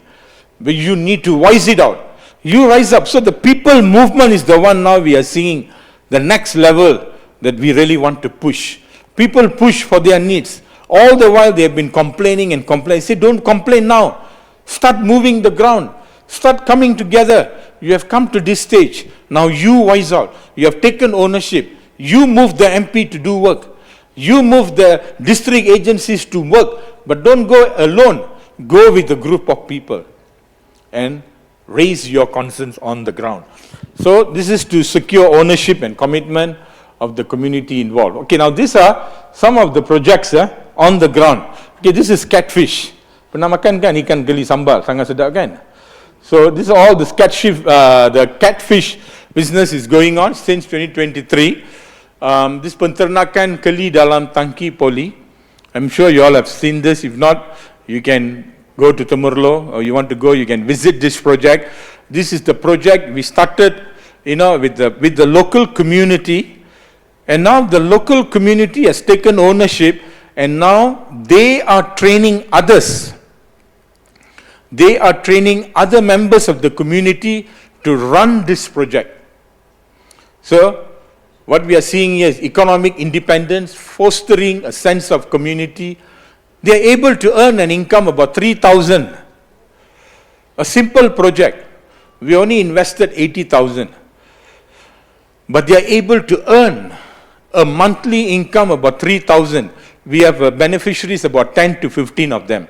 Speaker 2: But you need to voice it out. You rise up. So the people movement is the one now we are seeing, the next level that we really want to push. People push for their needs. All the while they have been complaining and complaining. Say, don't complain now. Start moving the ground. Start coming together. You have come to this stage. Now you voice out. You have taken ownership. You move the MP to do work. You move the district agencies to work. But don't go alone. Go with a group of people and raise your concerns on the ground. So this is to secure ownership and commitment of the community involved. Okay, now these are some of the projects on the ground. Okay, this is catfish. Pernah makan kan ikan geli sambal, sangat sedap kan? So this is all the catfish business is going on since 2023. This penternakan keli dalam tangki poli. I'm sure you all have seen this. If not, you can go to Temurlo, or you want to go, you can visit this project. This is the project we started, with the local community, and now the local community has taken ownership, and now they are training others. They are training other members of the community to run this project. So, what we are seeing here is economic independence, fostering a sense of community. They are able to earn an income about 3,000. A simple project. We only invested 80,000. But they are able to earn a monthly income about 3,000. We have beneficiaries, about 10 to 15 of them.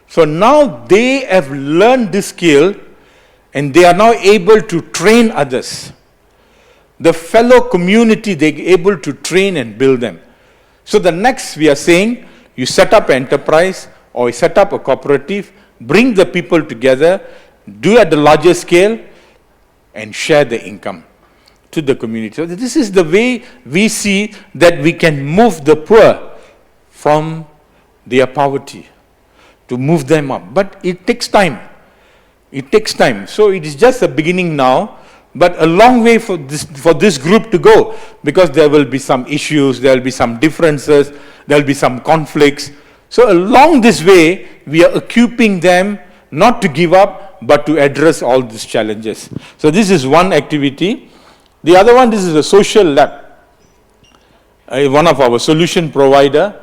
Speaker 2: So now they have learned this skill, and they are now able to train others. The fellow community, they are able to train and build them. So the next we are saying, you set up an enterprise or you set up a cooperative, bring the people together, do at the larger scale, and share the income to the community. So this is the way we see that we can move the poor from their poverty, to move them up. But it takes time. It takes time. So it is just a beginning now, but a long way for this group to go, because there will be some issues, there will be some differences, there will be some conflicts. So along this way, we are equipping them not to give up, but to address all these challenges. So this is one activity. The other one, this is a social lab. One of our solution provider.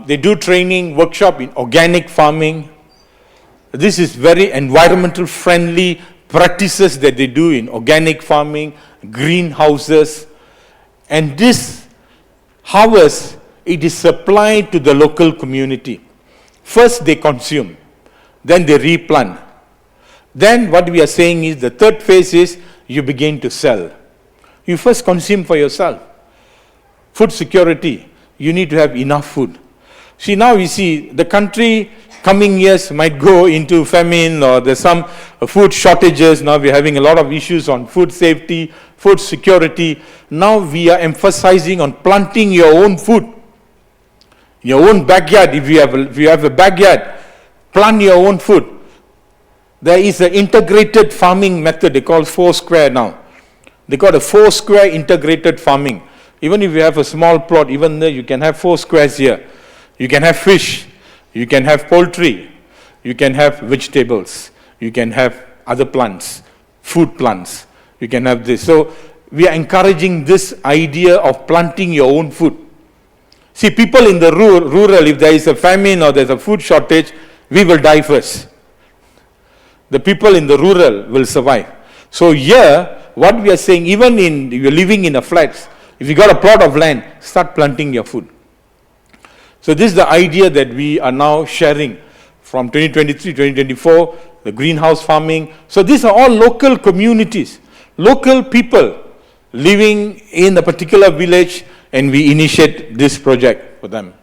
Speaker 2: They do training, workshop in organic farming. This is very environmental friendly practices that they do in organic farming, greenhouses. And this harvest, it is supplied to the local community. First they consume, then they replant. Then what we are saying is, the third phase is, you begin to sell. You first consume for yourself. Food security, you need to have enough food. See, now we see the country coming years might go into famine, or there's some food shortages. Now we're having a lot of issues on food safety, food security. Now we are emphasizing on planting your own food. Your own backyard, if you have a backyard, plant your own food. There is an integrated farming method, they call 4 square now. They call it 4 square integrated farming. Even if you have a small plot, even there you can have 4 squares here. You can have fish, you can have poultry, you can have vegetables, you can have other plants, food plants, you can have this. So we are encouraging this idea of planting your own food. See, people in the rural, if there is a famine or there's a food shortage, we will die first. The people in the rural will survive. So here, what we are saying, even if you're living in a flat, if you got a plot of land, start planting your food. So this is the idea that we are now sharing from 2023, 2024, the greenhouse farming. So these are all local communities, local people living in a particular village, and we initiate this project for them.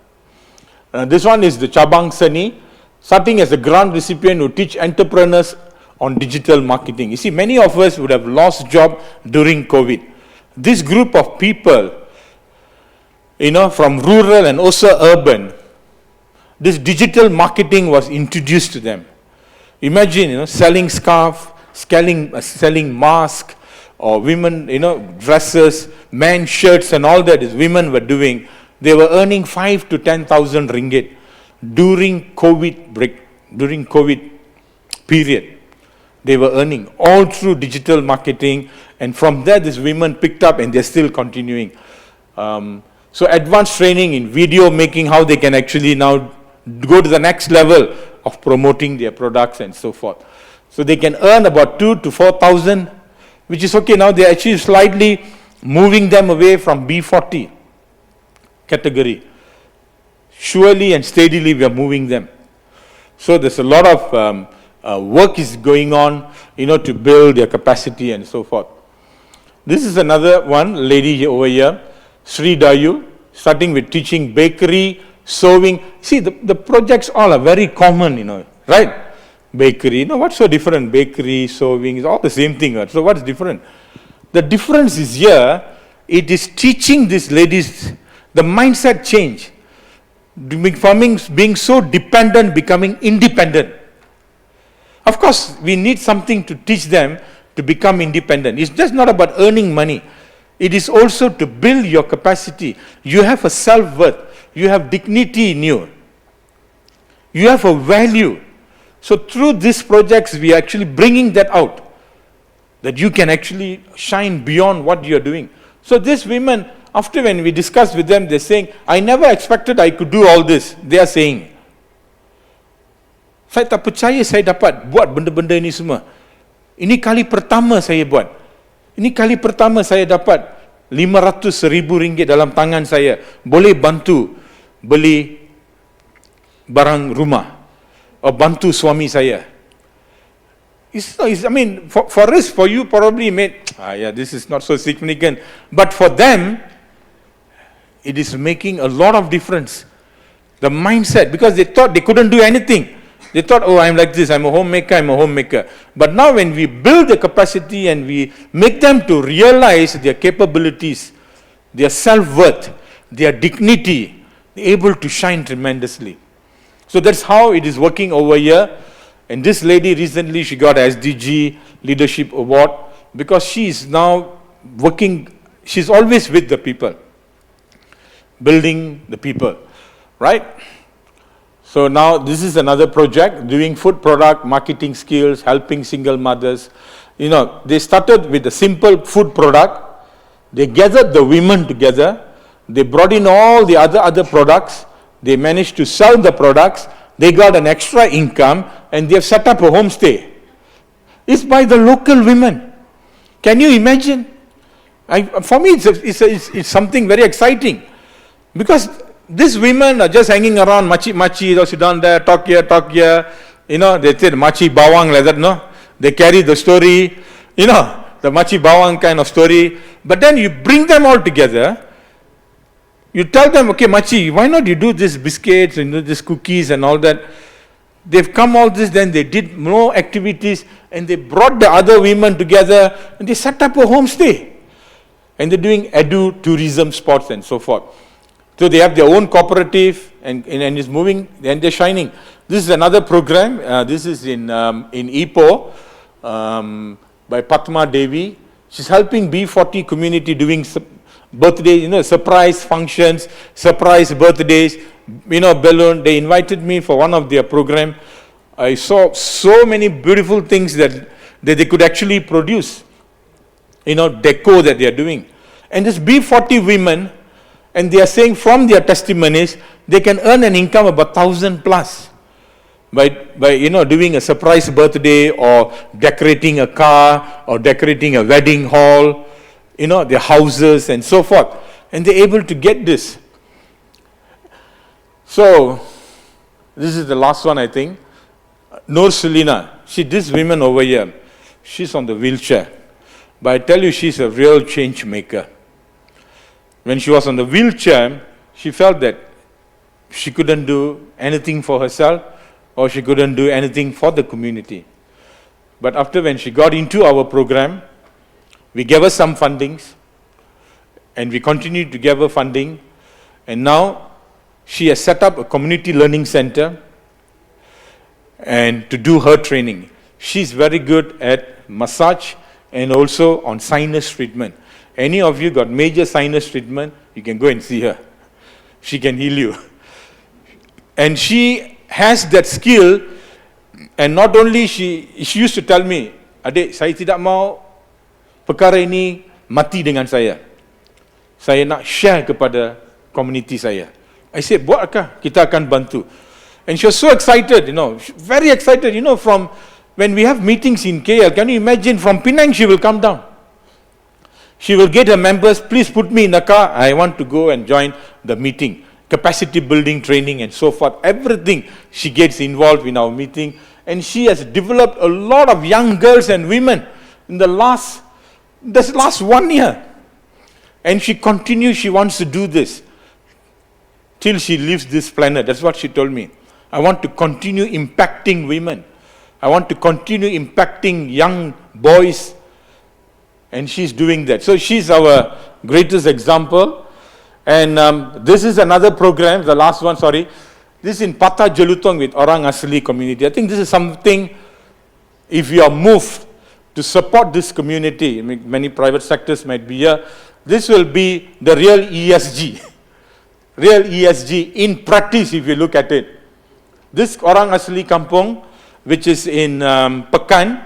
Speaker 2: This one is the Cabang Seni, starting as a grant recipient who teach entrepreneurs on digital marketing. You see, many of us would have lost job during COVID. this group of people, from rural and also urban, this digital marketing was introduced to them. Imagine, selling scarf, selling mask, or women, dresses, men shirts and all that is women were doing. They were earning 5 to 10,000 ringgit during COVID period. They were earning all through digital marketing, and from there these women picked up and they're still continuing. So advanced training in video making, how they can actually now go to the next level of promoting their products and so forth. So they can earn about 2 to 4,000, which is okay. Now they're actually slightly moving them away from B40 category. Surely and steadily we are moving them. So there's a lot of work is going on, to build their capacity and so forth. This is another one, lady over here, Sri Dayu, starting with teaching bakery, sewing. See, the projects all are very common, right? Bakery, what's so different? Bakery, sewing, is all the same thing. Right? So what's different? The difference is here, it is teaching these ladies the mindset change. From being so dependent, becoming independent. Of course, we need something to teach them to become independent. It's just not about earning money. It is also to build your capacity. You have a self-worth. You have dignity in you. You have a value. So through these projects, we are actually bringing that out, that you can actually shine beyond what you are doing. So these women, after when we discuss with them, they're saying, I never expected I could do all this. They are saying, saya tak percaya saya dapat buat benda-benda ini semua. Ini kali pertama saya buat. Ini kali pertama saya dapat 500,000 ringgit dalam tangan saya. Boleh bantu beli barang rumah. Or bantu suami saya. For us, for you probably this is not so significant. But for them, it is making a lot of difference. The mindset, because they thought they couldn't do anything. They thought, I'm like this, I'm a homemaker. But now when we build the capacity and we make them to realize their capabilities, their self-worth, their dignity, they're able to shine tremendously. So that's how it is working over here. And this lady recently, she got a SDG Leadership Award because she is now working, she's always with the people, building the people, right? So now this is another project, doing food product, marketing skills, helping single mothers. They started with a simple food product. They gathered the women together. They brought in all the other products. They managed to sell the products. They got an extra income and they have set up a homestay. It's by the local women. Can you imagine? For me, it's something very exciting because these women are just hanging around, machi, they'll sit down there, talk here. They said machi bawang like that, no? They carry the story, the machi bawang kind of story. But then you bring them all together. You tell them, okay, machi, why not you do this biscuits and this cookies and all that? They've come all this, then they did more activities and they brought the other women together and they set up a homestay. And they're doing edu-tourism spots and so forth. So they have their own cooperative and it's moving and they're shining. This is another program. This is in Ipoh by Padma Devi. She's helping B40 community doing birthdays, surprise functions, surprise birthdays, balloon. They invited me for one of their program. I saw so many beautiful things that they could actually produce, deco that they are doing. And this B40 women, and they are saying from their testimonies, they can earn an income of 1,000 plus by doing a surprise birthday or decorating a car or decorating a wedding hall, their houses and so forth. And they're able to get this. So, this is the last one, I think. Noor Selina, this woman over here, she's on the wheelchair. But I tell you, she's a real change maker. When she was on the wheelchair, she felt that she couldn't do anything for herself or she couldn't do anything for the community. But when she got into our program, we gave her some fundings. and we continued to give her funding. And now she has set up a community learning center and to do her training. She's very good at massage and also on sinus treatment. Any of you got major sinus treatment, you can go and see her. She can heal you. And she has that skill, and not only she used to tell me, "Adik, saya tidak mau perkara ini mati dengan saya. Saya nak share kepada community saya." I said, "Buatkah? Kita akan bantu." And she was so excited, very excited, from when we have meetings in KL, can you imagine, from Penang she will come down. She will get her members, "Please put me in the car, I want to go and join the meeting." Capacity building training and so forth, everything she gets involved in our meeting. And she has developed a lot of young girls and women in this last 1 year. And she continues, she wants to do this till she leaves this planet. That's what she told me. I want to continue impacting women. I want to continue impacting young boys. And she's doing that. So she's our greatest example. And this is another program, the last one, sorry. This is in Patah Jelutong with Orang Asli community. I think this is something, if you are moved to support this community, many private sectors might be here, this will be the real ESG. Real ESG in practice, if you look at it. This Orang Asli Kampung, which is in Pekan,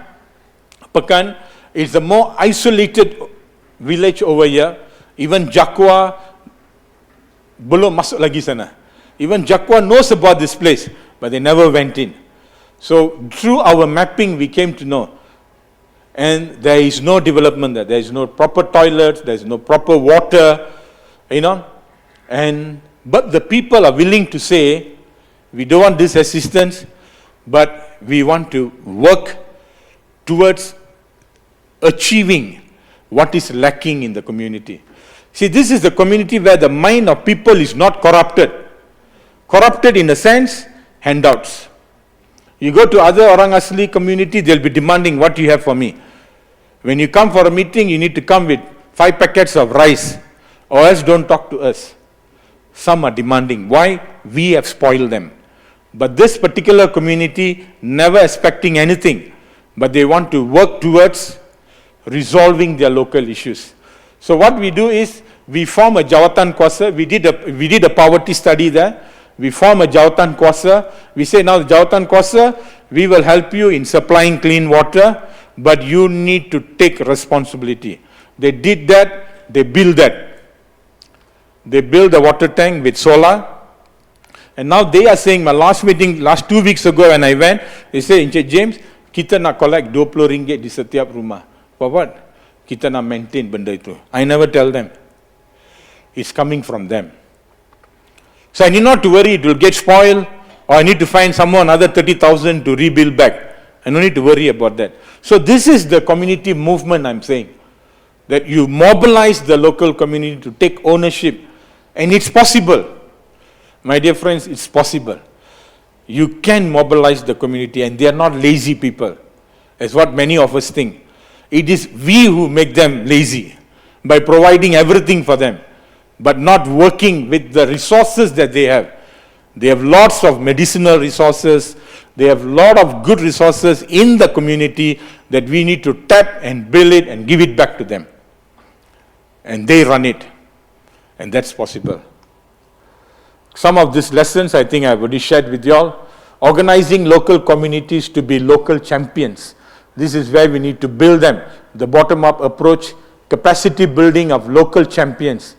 Speaker 2: is the more isolated village over here. Even Jakwa belum masuk lagi sana. Even Jakwa knows about this place, but they never went in. So through our mapping, we came to know. And there is no development there. There is no proper toilets, there is no proper water, but the people are willing to say, we don't want this assistance, but we want to work towards achieving what is lacking in the community. See, this is the community where the mind of people is not corrupted. Corrupted in a sense, handouts. You go to other Orang Asli community, they'll be demanding, "What do you have for me?" When you come for a meeting, you need to come with 5 packets of rice, or else don't talk to us. Some are demanding. Why? We have spoiled them. But this particular community, never expecting anything, but they want to work towards resolving their local issues. So what we do is, we form a Jawatan Kuasa. We did a poverty study there. We form a Jawatan Kuasa. We say, now the Jawatan Kuasa, we will help you in supplying clean water, but you need to take responsibility. They did that, they built that. They built a water tank with solar. And now they are saying, my last meeting, last 2 weeks ago when I went, they say, "Encik James, kita nak collect RM20 di setiap rumah." For what? Kita nak maintain benda itu. I never tell them. It's coming from them. So I need not to worry it will get spoiled, or I need to find someone another 30,000 to rebuild back. I don't need to worry about that. So this is the community movement I'm saying. That you mobilize the local community to take ownership. And it's possible. My dear friends, it's possible. You can mobilize the community, and they are not lazy people, as what many of us think. It is we who make them lazy by providing everything for them, but not working with the resources that they have. They have lots of medicinal resources. They have a lot of good resources in the community that we need to tap and build it and give it back to them. And they run it. And that's possible. Some of these lessons I think I've already shared with you all. Organizing local communities to be local champions. This is where we need to build them. The bottom-up approach, capacity building of local champions.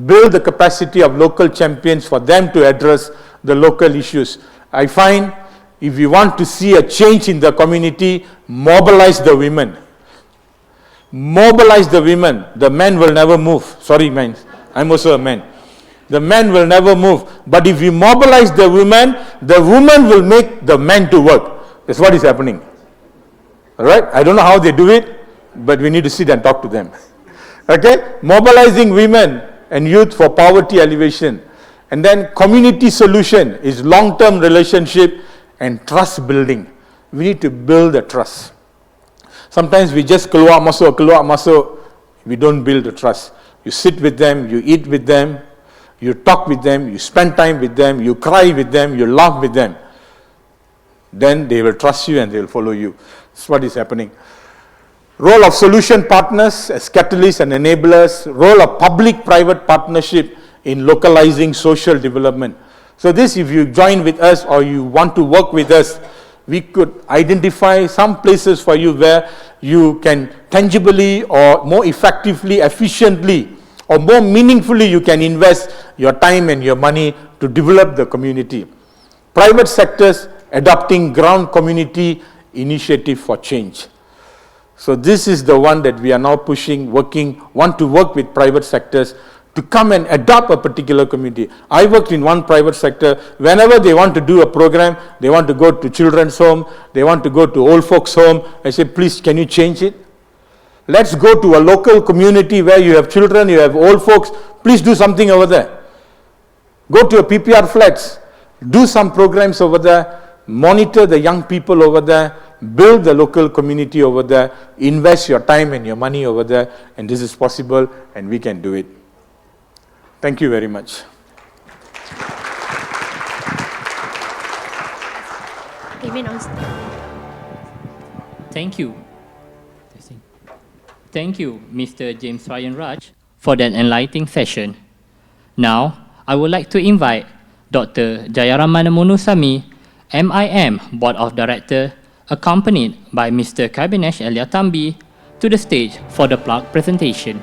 Speaker 2: Build the capacity of local champions for them to address the local issues. I find if you want to see a change in the community, mobilize the women. Mobilize the women. The men will never move. Sorry, men. I'm also a man. The men will never move. But if you mobilize the women will make the men to work. That's what is happening. All right? I don't know how they do it, but we need to sit and talk to them. Okay? Mobilizing women and youth for poverty alleviation. And then community solution is long-term relationship and trust building. We need to build a trust. Sometimes we just keluar masuk. we don't build the trust. You sit with them, you eat with them, you talk with them, you spend time with them, you cry with them, you laugh with them. Then they will trust you and they will follow you. That's what is happening. Role of solution partners as catalysts and enablers. Role of public-private partnership in localizing social development. So this, if you join with us or you want to work with us, we could identify some places for you where you can tangibly or more effectively, efficiently, or more meaningfully you can invest your time and your money to develop the community. Private sectors adopting ground community initiative for change. So this is the one that we are now pushing, want to work with private sectors to come and adopt a particular community. I worked in one private sector. Whenever they want to do a program, they want to go to children's home, they want to go to old folks home, I say, please, can you change it? Let's go to a local community where you have children, you have old folks, please do something over there. Go to a PPR flats, do some programs over there, monitor the young people over there, build the local community over there, invest your time and your money over there, and this is possible and we can do it. Thank you very much.
Speaker 1: Thank you. Thank you, Mr. James Ryan Raj, for that enlightening session. Now, I would like to invite Dr. Jayaramana Munusamy, MIM Board of Director, accompanied by Mr. Kabinesh Eliatambi, to the stage for the plaque presentation.